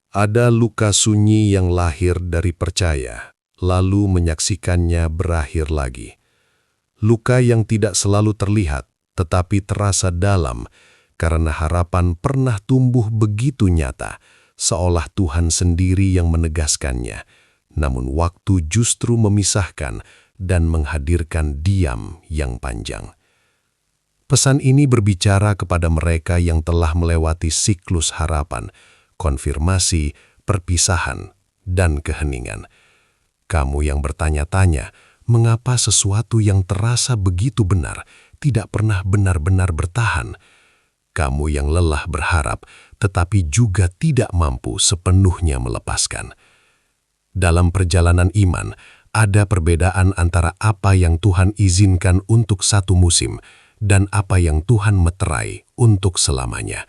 Ada luka sunyi yang lahir dari percaya, lalu menyaksikannya berakhir lagi. Luka yang tidak selalu terlihat, tetapi terasa dalam, karena harapan pernah tumbuh begitu nyata, seolah Tuhan sendiri yang menegaskannya. Namun waktu justru memisahkan dan menghadirkan diam yang panjang. Pesan ini berbicara kepada mereka yang telah melewati siklus harapan, konfirmasi, perpisahan, dan keheningan. Kamu yang bertanya-tanya, mengapa sesuatu yang terasa begitu benar tidak pernah benar-benar bertahan? Kamu yang lelah berharap, tetapi juga tidak mampu sepenuhnya melepaskan. Dalam perjalanan iman, ada perbedaan antara apa yang Tuhan izinkan untuk satu musim dan apa yang Tuhan meterai untuk selamanya.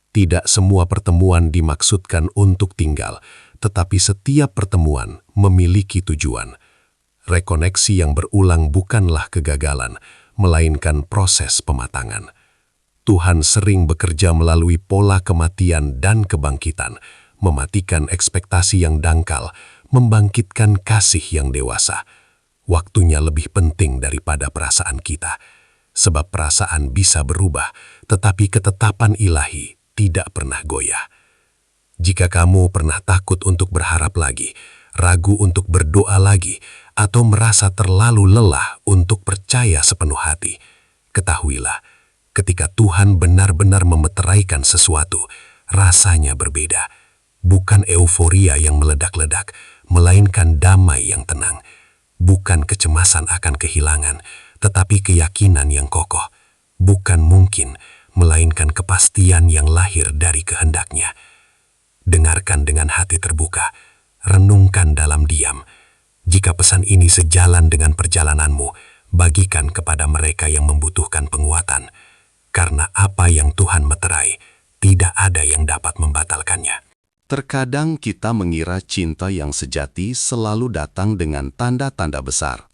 Tidak semua pertemuan dimaksudkan untuk tinggal, tetapi setiap pertemuan memiliki tujuan. Rekoneksi yang berulang bukanlah kegagalan, melainkan proses pematangan. Tuhan sering bekerja melalui pola kematian dan kebangkitan, mematikan ekspektasi yang dangkal, membangkitkan kasih yang dewasa. Waktunya lebih penting daripada perasaan kita, sebab perasaan bisa berubah, tetapi ketetapan ilahi tidak pernah goyah. Jika kamu pernah takut untuk berharap lagi, ragu untuk berdoa lagi, atau merasa terlalu lelah untuk percaya sepenuh hati, ketahuilah, ketika Tuhan benar-benar memeteraikan sesuatu, rasanya berbeda. Bukan euforia yang meledak-ledak, melainkan damai yang tenang. Bukan kecemasan akan kehilangan, tetapi keyakinan yang kokoh. Bukan mungkin, melainkan kepastian yang lahir dari kehendaknya. Dengarkan dengan hati terbuka, renungkan dalam diam. Jika pesan ini sejalan dengan perjalananmu, bagikan kepada mereka yang membutuhkan penguatan. Karena apa yang Tuhan meterai, tidak ada yang dapat membatalkannya. Terkadang kita mengira cinta yang sejati selalu datang dengan tanda-tanda besar.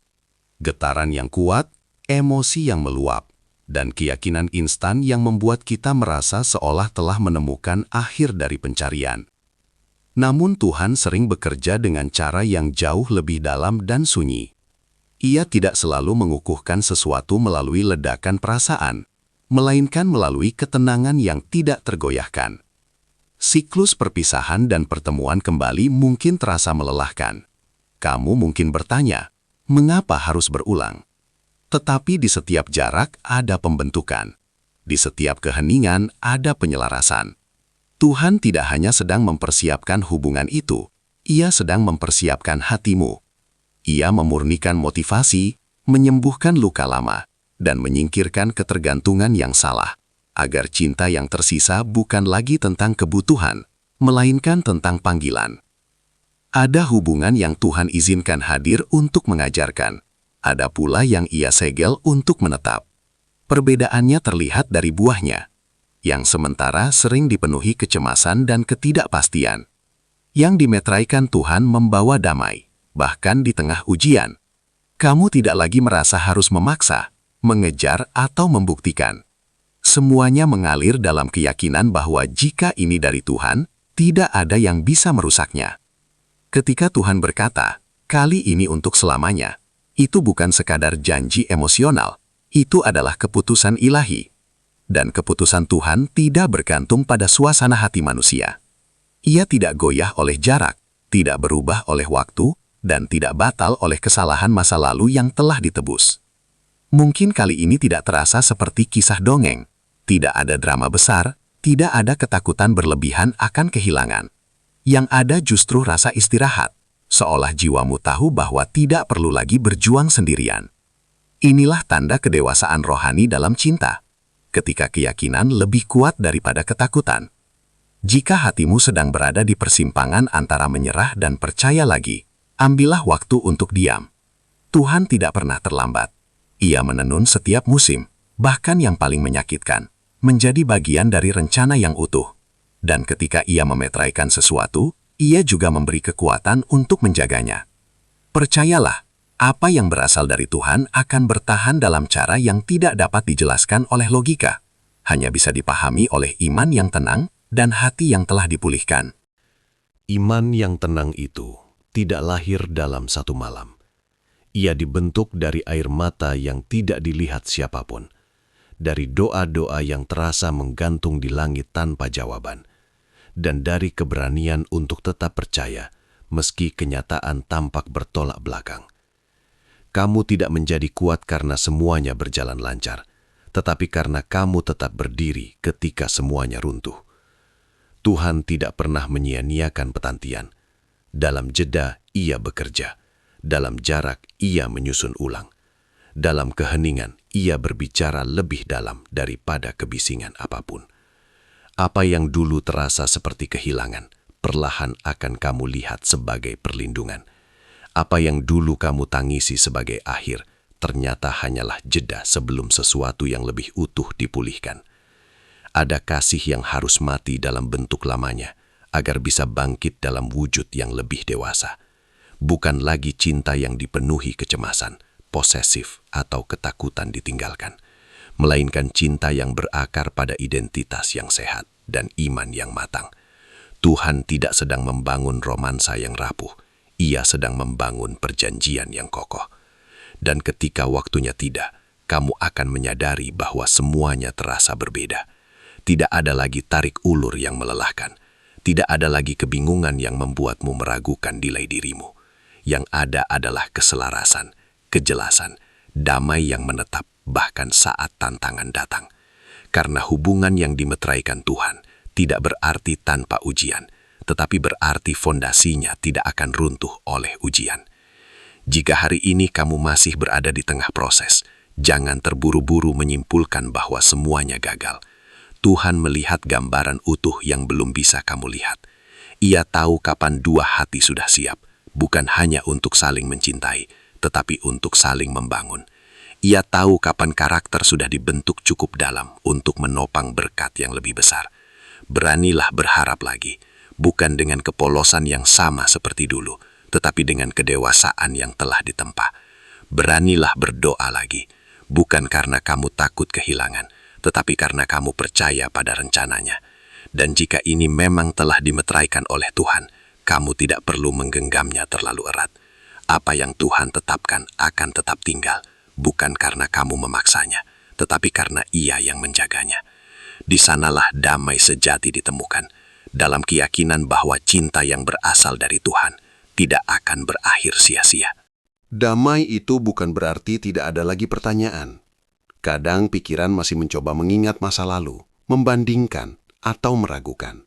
Getaran yang kuat, emosi yang meluap, dan keyakinan instan yang membuat kita merasa seolah telah menemukan akhir dari pencarian. Namun Tuhan sering bekerja dengan cara yang jauh lebih dalam dan sunyi. Ia tidak selalu mengukuhkan sesuatu melalui ledakan perasaan, melainkan melalui ketenangan yang tidak tergoyahkan. Siklus perpisahan dan pertemuan kembali mungkin terasa melelahkan. Kamu mungkin bertanya, mengapa harus berulang? Tetapi di setiap jarak ada pembentukan. Di setiap keheningan ada penyelarasan. Tuhan tidak hanya sedang mempersiapkan hubungan itu, Ia sedang mempersiapkan hatimu. Ia memurnikan motivasi, menyembuhkan luka lama, dan menyingkirkan ketergantungan yang salah, agar cinta yang tersisa bukan lagi tentang kebutuhan, melainkan tentang panggilan. Ada hubungan yang Tuhan izinkan hadir untuk mengajarkan. Ada pula yang Ia segel untuk menetap. Perbedaannya terlihat dari buahnya. Yang sementara sering dipenuhi kecemasan dan ketidakpastian. Yang dimeteraikan Tuhan membawa damai, bahkan di tengah ujian. Kamu tidak lagi merasa harus memaksa, mengejar atau membuktikan. Semuanya mengalir dalam keyakinan bahwa jika ini dari Tuhan, tidak ada yang bisa merusaknya. Ketika Tuhan berkata, kali ini untuk selamanya, itu bukan sekadar janji emosional, itu adalah keputusan ilahi. Dan keputusan Tuhan tidak bergantung pada suasana hati manusia. Ia tidak goyah oleh jarak, tidak berubah oleh waktu, dan tidak batal oleh kesalahan masa lalu yang telah ditebus. Mungkin kali ini tidak terasa seperti kisah dongeng, tidak ada drama besar, tidak ada ketakutan berlebihan akan kehilangan. Yang ada justru rasa istirahat, seolah jiwamu tahu bahwa tidak perlu lagi berjuang sendirian. Inilah tanda kedewasaan rohani dalam cinta, ketika keyakinan lebih kuat daripada ketakutan. Jika hatimu sedang berada di persimpangan antara menyerah dan percaya lagi, ambillah waktu untuk diam. Tuhan tidak pernah terlambat. Ia menenun setiap musim, bahkan yang paling menyakitkan, menjadi bagian dari rencana yang utuh. Dan ketika Ia memeteraikan sesuatu, Ia juga memberi kekuatan untuk menjaganya. Percayalah, apa yang berasal dari Tuhan akan bertahan dalam cara yang tidak dapat dijelaskan oleh logika, hanya bisa dipahami oleh iman yang tenang dan hati yang telah dipulihkan. Iman yang tenang itu tidak lahir dalam satu malam. Ia dibentuk dari air mata yang tidak dilihat siapapun, dari doa-doa yang terasa menggantung di langit tanpa jawaban, dan dari keberanian untuk tetap percaya meski kenyataan tampak bertolak belakang. Kamu tidak menjadi kuat karena semuanya berjalan lancar, tetapi karena kamu tetap berdiri ketika semuanya runtuh. Tuhan tidak pernah menyia-nyiakan petantian. Dalam jeda, Ia bekerja. Dalam jarak, Ia menyusun ulang. Dalam keheningan, Ia berbicara lebih dalam daripada kebisingan apapun. Apa yang dulu terasa seperti kehilangan, perlahan akan kamu lihat sebagai perlindungan. Apa yang dulu kamu tangisi sebagai akhir, ternyata hanyalah jeda sebelum sesuatu yang lebih utuh dipulihkan. Ada kasih yang harus mati dalam bentuk lamanya, agar bisa bangkit dalam wujud yang lebih dewasa. Bukan lagi cinta yang dipenuhi kecemasan, posesif atau ketakutan ditinggalkan, melainkan cinta yang berakar pada identitas yang sehat dan iman yang matang. Tuhan tidak sedang membangun romansa yang rapuh, Ia sedang membangun perjanjian yang kokoh. Dan ketika waktunya tidak, kamu akan menyadari bahwa semuanya terasa berbeda. Tidak ada lagi tarik ulur yang melelahkan. Tidak ada lagi kebingungan yang membuatmu meragukan nilai dirimu. Yang ada adalah keselarasan, kejelasan, damai yang menetap bahkan saat tantangan datang. Karena hubungan yang dimeteraikan Tuhan tidak berarti tanpa ujian, tetapi berarti fondasinya tidak akan runtuh oleh ujian. Jika hari ini kamu masih berada di tengah proses, jangan terburu-buru menyimpulkan bahwa semuanya gagal. Tuhan melihat gambaran utuh yang belum bisa kamu lihat. Ia tahu kapan dua hati sudah siap, bukan hanya untuk saling mencintai, tetapi untuk saling membangun. Ia tahu kapan karakter sudah dibentuk cukup dalam untuk menopang berkat yang lebih besar. Beranilah berharap lagi, bukan dengan kepolosan yang sama seperti dulu, tetapi dengan kedewasaan yang telah ditempa. Beranilah berdoa lagi, bukan karena kamu takut kehilangan, tetapi karena kamu percaya pada rencananya. Dan jika ini memang telah dimeteraikan oleh Tuhan, kamu tidak perlu menggenggamnya terlalu erat. Apa yang Tuhan tetapkan akan tetap tinggal, bukan karena kamu memaksanya, tetapi karena Ia yang menjaganya. Di sanalah damai sejati ditemukan, dalam keyakinan bahwa cinta yang berasal dari Tuhan tidak akan berakhir sia-sia. Damai itu bukan berarti tidak ada lagi pertanyaan. Kadang pikiran masih mencoba mengingat masa lalu, membandingkan, atau meragukan.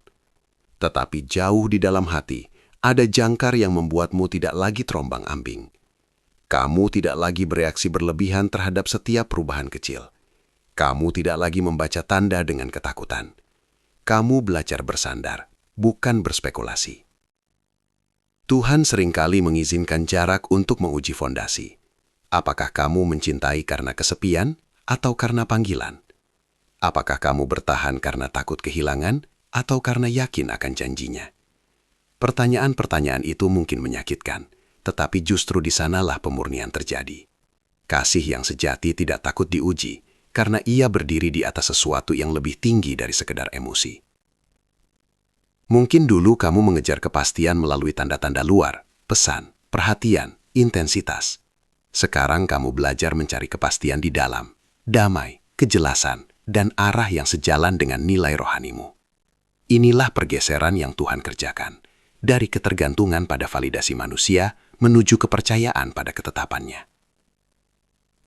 Tetapi jauh di dalam hati, ada jangkar yang membuatmu tidak lagi terombang-ambing. Kamu tidak lagi bereaksi berlebihan terhadap setiap perubahan kecil. Kamu tidak lagi membaca tanda dengan ketakutan. Kamu belajar bersandar, bukan berspekulasi. Tuhan seringkali mengizinkan jarak untuk menguji fondasi. Apakah kamu mencintai karena kesepian atau karena panggilan? Apakah kamu bertahan karena takut kehilangan atau karena yakin akan janjinya? Pertanyaan-pertanyaan itu mungkin menyakitkan, tetapi justru di sanalah pemurnian terjadi. Kasih yang sejati tidak takut diuji, karena ia berdiri di atas sesuatu yang lebih tinggi dari sekedar emosi. Mungkin dulu kamu mengejar kepastian melalui tanda-tanda luar, pesan, perhatian, intensitas. Sekarang kamu belajar mencari kepastian di dalam, damai, kejelasan, dan arah yang sejalan dengan nilai rohanimu. Inilah pergeseran yang Tuhan kerjakan, dari ketergantungan pada validasi manusia menuju kepercayaan pada ketetapannya.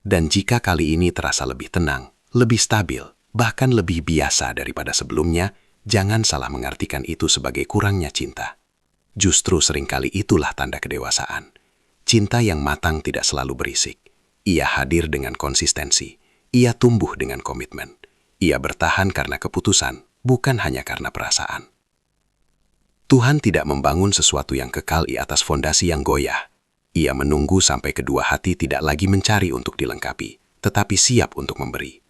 Dan jika kali ini terasa lebih tenang, lebih stabil, bahkan lebih biasa daripada sebelumnya, jangan salah mengartikan itu sebagai kurangnya cinta. Justru seringkali itulah tanda kedewasaan. Cinta yang matang tidak selalu berisik. Ia hadir dengan konsistensi. Ia tumbuh dengan komitmen. Ia bertahan karena keputusan, bukan hanya karena perasaan. Tuhan tidak membangun sesuatu yang kekal di atas fondasi yang goyah. Ia menunggu sampai kedua hati tidak lagi mencari untuk dilengkapi, tetapi siap untuk memberi.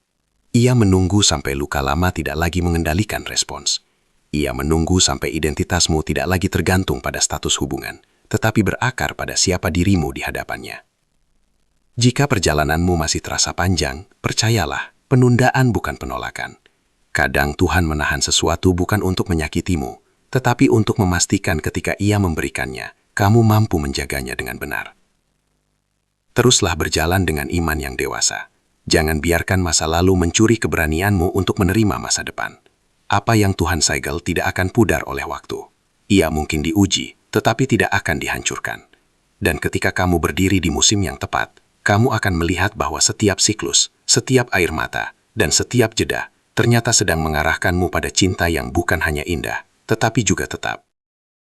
Ia menunggu sampai luka lama tidak lagi mengendalikan respons. Ia menunggu sampai identitasmu tidak lagi tergantung pada status hubungan, tetapi berakar pada siapa dirimu di hadapannya. Jika perjalananmu masih terasa panjang, percayalah, penundaan bukan penolakan. Kadang Tuhan menahan sesuatu bukan untuk menyakitimu, tetapi untuk memastikan ketika Ia memberikannya, kamu mampu menjaganya dengan benar. Teruslah berjalan dengan iman yang dewasa. Jangan biarkan masa lalu mencuri keberanianmu untuk menerima masa depan. Apa yang Tuhan segel tidak akan pudar oleh waktu. Ia mungkin diuji, tetapi tidak akan dihancurkan. Dan ketika kamu berdiri di musim yang tepat, kamu akan melihat bahwa setiap siklus, setiap air mata, dan setiap jeda ternyata sedang mengarahkanmu pada cinta yang bukan hanya indah, tetapi juga tetap.